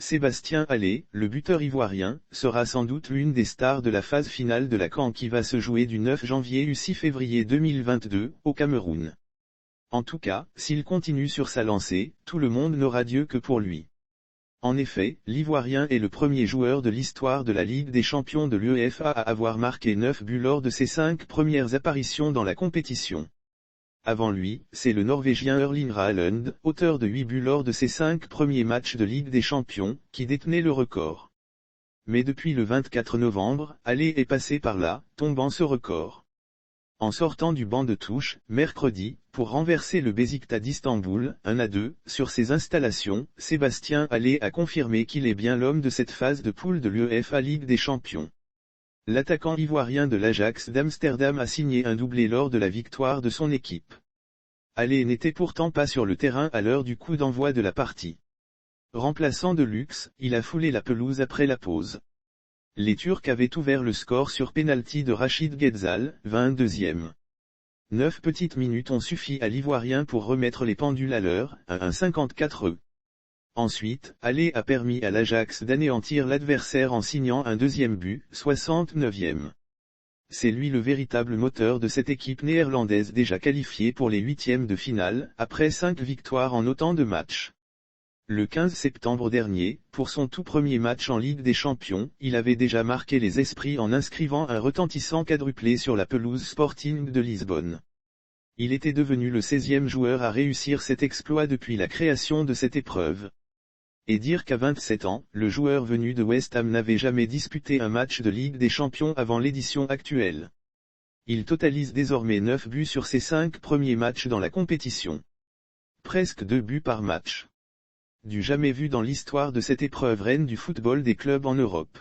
Sébastien Haller, le buteur ivoirien, sera sans doute l'une des stars de la phase finale de la CAN qui va se jouer du 9 janvier au 6 février 2022, au Cameroun. En tout cas, s'il continue sur sa lancée, tout le monde n'aura Dieu que pour lui. En effet, l'Ivoirien est le premier joueur de l'histoire de la Ligue des champions de l'UEFA à avoir marqué 9 buts lors de ses 5 premières apparitions dans la compétition. Avant lui, c'est le Norvégien Erling Haaland, auteur de 8 buts lors de ses 5 premiers matchs de Ligue des champions, qui détenait le record. Mais depuis le 24 novembre, Haller est passé par là, tombant ce record. En sortant du banc de touche, mercredi, pour renverser le Beşiktaş d'Istanbul, 1-2, sur ses installations, Sébastien Haller a confirmé qu'il est bien l'homme de cette phase de poule de l'UEFA Ligue des champions. L'attaquant ivoirien de l'Ajax d'Amsterdam a signé un doublé lors de la victoire de son équipe. Haller n'était pourtant pas sur le terrain à l'heure du coup d'envoi de la partie. Remplaçant de luxe, il a foulé la pelouse après la pause. Les Turcs avaient ouvert le score sur pénalty de Rachid Ghezzal, 22e. 9 petites minutes ont suffi à l'Ivoirien pour remettre les pendules à l'heure, à 1,54. Ensuite, Haller a permis à l'Ajax d'anéantir l'adversaire en signant un deuxième but, 69e. C'est lui le véritable moteur de cette équipe néerlandaise déjà qualifiée pour les huitièmes de finale, après 5 victoires en autant de matchs. Le 15 septembre dernier, pour son tout premier match en Ligue des Champions, il avait déjà marqué les esprits en inscrivant un retentissant quadruplé sur la pelouse Sporting de Lisbonne. Il était devenu le 16e joueur à réussir cet exploit depuis la création de cette épreuve. Et dire qu'à 27 ans, le joueur venu de West Ham n'avait jamais disputé un match de Ligue des Champions avant l'édition actuelle. Il totalise désormais 9 buts sur ses 5 premiers matchs dans la compétition. Presque 2 buts par match. Du jamais vu dans l'histoire de cette épreuve reine du football des clubs en Europe.